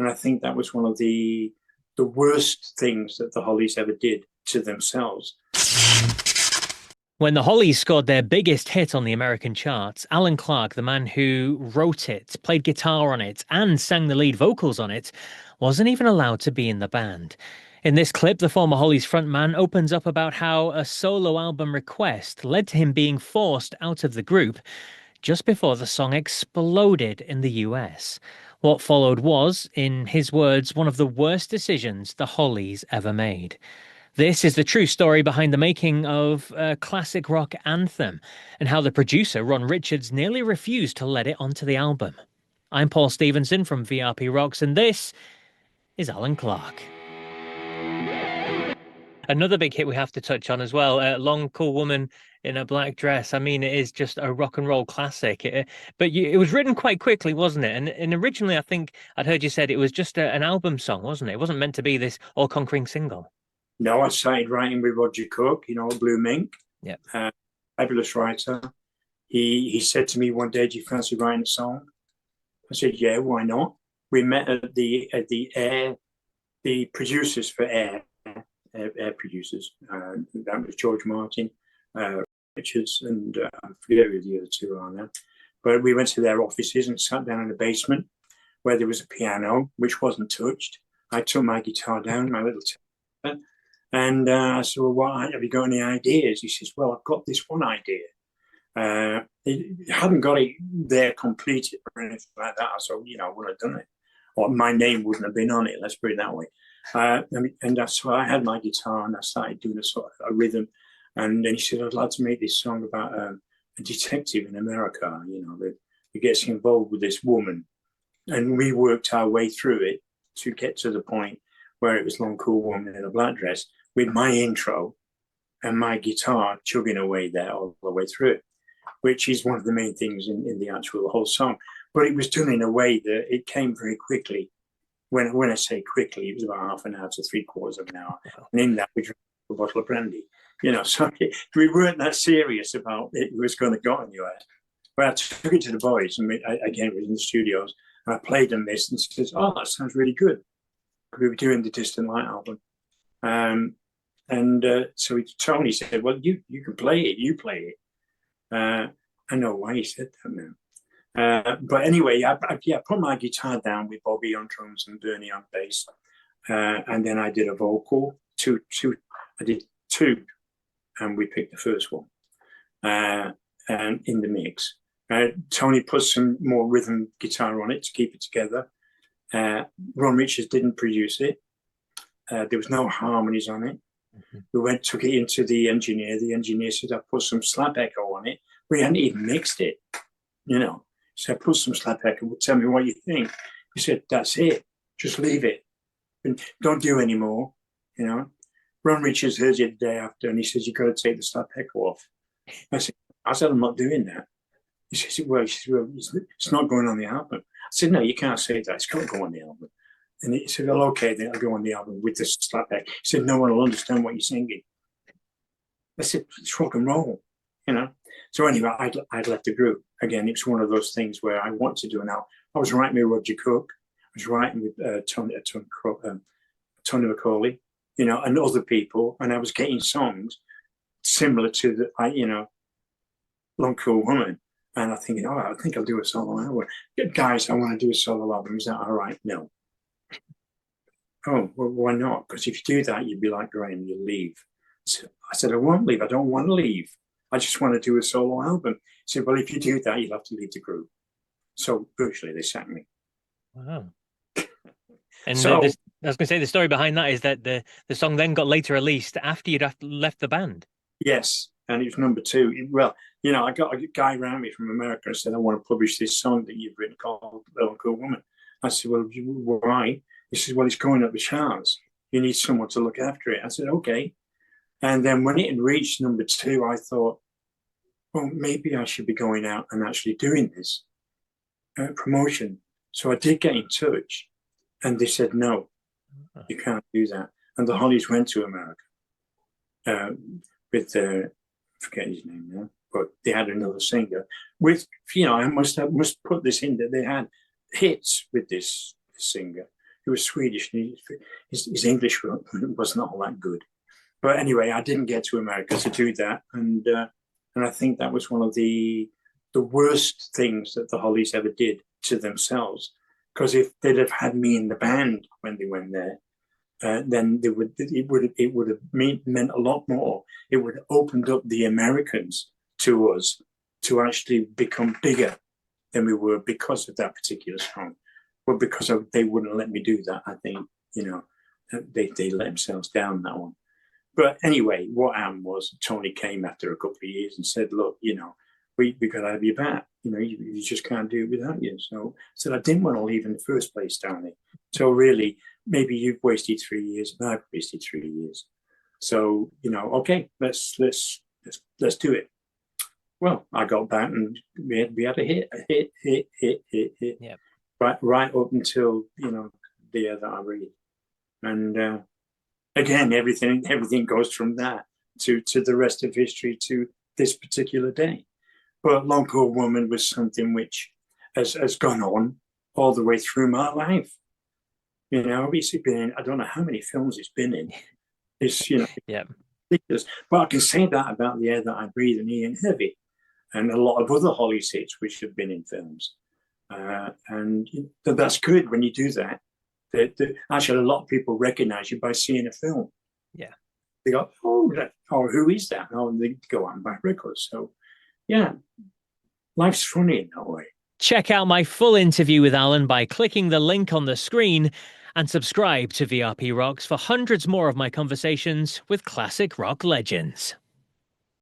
And I think that was one of the worst things that the Hollies ever did to themselves. When the Hollies scored their biggest hit on the American charts, Allan Clarke, the man who wrote it, played guitar on it, and sang the lead vocals on it, wasn't even allowed to be in the band. In this clip, the former Hollies frontman opens up about how a solo album request led to him being forced out of the group just before the song exploded in the US. What followed was, in his words, one of the worst decisions the Hollies ever made. This is the true story behind the making of a classic rock anthem and how the producer, Ron Richards, nearly refused to let it onto the album. I'm Paul Stevenson from VRP Rocks, and this is Allan Clarke. Another big hit we have to touch on as well, Long Cool Woman in a Black Dress. I mean, it is just a rock and roll classic. It was written quite quickly, wasn't it? And originally, I think I'd heard you said it was just an album song, wasn't it? It wasn't meant to be this all-conquering single. No, I started writing with Roger Cook, Blue Mink, Yeah, fabulous writer. He said to me one day, "Do you fancy writing a song?" I said, "Yeah, why not?" We met at the producers for Air producers. That was George Martin, Richards, and I forget who the other two are now. But we went to their offices and sat down in the basement where there was a piano, which wasn't touched. I took my guitar down, my little tablet, and I said, "Well, what have you got any ideas?" He says, "Well, I've got this one idea." It hadn't got it there completed or anything like that. So, I would have done it. Or my name wouldn't have been on it, let's put it that way. So I had my guitar and I started doing a sort of a rhythm. And then he said, "I'd like to make this song about a detective in America, that gets involved with this woman." And we worked our way through it to get to the point where it was Long Cool Woman in a Black Dress with my intro and my guitar chugging away there all the way through it, which is one of the main things in the actual whole song. But it was done in a way that it came very quickly. When I say quickly, it was about half an hour to 3/4 of an hour. And in that, we drank a bottle of brandy. So we weren't that serious about it was going to go anywhere. But I took it to the boys, and again, it was in the studios, and I played them this, and says, "Oh, that sounds really good." We were doing the Distant Light album. So Tony said, "Well, you can play it, you play it." I know why he said that now. But anyway, I put my guitar down with Bobby on drums and Bernie on bass. And then I did a vocal, I did two, and we picked the first one and in the mix. Tony put some more rhythm guitar on it to keep it together. Ron Richards didn't produce it. There was no harmonies on it. We took it into the engineer. The engineer said, "I put some slap echo on it." We hadn't even mixed it, So I put some slap echo. "Tell me what you think." He said, "That's it. Just leave it. And don't do any more." Ron Richards heard it the day after, and he says, "You've got to take the slap echo off." I said, "I'm not doing that." He says, "Well, it's not going on the album." I said, "No, you can't say that. It's got to go on the album." And he said, "Well, okay, then I'll go on the album with the slap echo." He said, "No one will understand what you're singing." I said, "It's rock and roll, So anyway, I'd left the group. Again, it's one of those things where I want to do now. I was writing with Roger Cook. I was writing with Tony McCauley, and other people. And I was getting songs similar to the, Long Cool Woman. And I'm thinking, I think I'll do a solo album. "Guys, I want to do a solo album. Is that all right?" "No." "Oh, well, why not?" "Because if you do that, you'd be like Graham, you'll leave." So I said, "I won't leave. I don't want to leave. I just want to do a solo album." He said, "Well, if you do that, you'll have to leave the group." So virtually they sacked me. Wow. And So, I was going to say the story behind that is that the song then got later released after you'd left the band. yes, and it was number 2. Well, I got a guy around me from America and said, "I want to publish this song that you've written called Long Cool Woman." I said, "Well, why?" He says, "Well, it's going up the charts. You need someone to look after it." I said, "Okay." And then when it had reached number 2, I thought, well, maybe I should be going out and actually doing this promotion. So I did get in touch, and they said, "No, you can't do that." And the Hollies went to America with, forget his name now, but they had another singer. I must put this in that they had hits with this singer. he was Swedish, and his English was not all that good. But anyway, I didn't get to America to do that, and I think that was one of the worst things that the Hollies ever did to themselves. Because if they'd have had me in the band when they went there, then it would have meant a lot more. It would have opened up the Americans to us to actually become bigger than we were because of that particular song. But because they wouldn't let me do that, I think, they let themselves down that one. But anyway, what happened was Tony came after a couple of years and said, look, we got to have you back. You just can't do it without you. So I said, I didn't want to leave in the first place, Tony. So really, maybe you've wasted 3 years, and I've wasted 3 years. So, okay, let's do it. Well, I got back and we had a hit. Yep. Right up until, the air that I breathe. And again, everything goes from that to the rest of history to this particular day. But Long Cold Woman was something which has gone on all the way through my life. It's been in, I don't know how many films it's been in. It's, yeah, ridiculous. But I can say that about The Air That I Breathe and Ian Heavy and a lot of other Hollies hits which have been in films. And that's good when you do that. Actually, a lot of people recognize you by seeing a film. Yeah. They go, oh, who is that? Oh, and they go out and buy records. So, yeah, life's funny in that way. Check out my full interview with Allan by clicking the link on the screen and subscribe to VRP Rocks for hundreds more of my conversations with classic rock legends.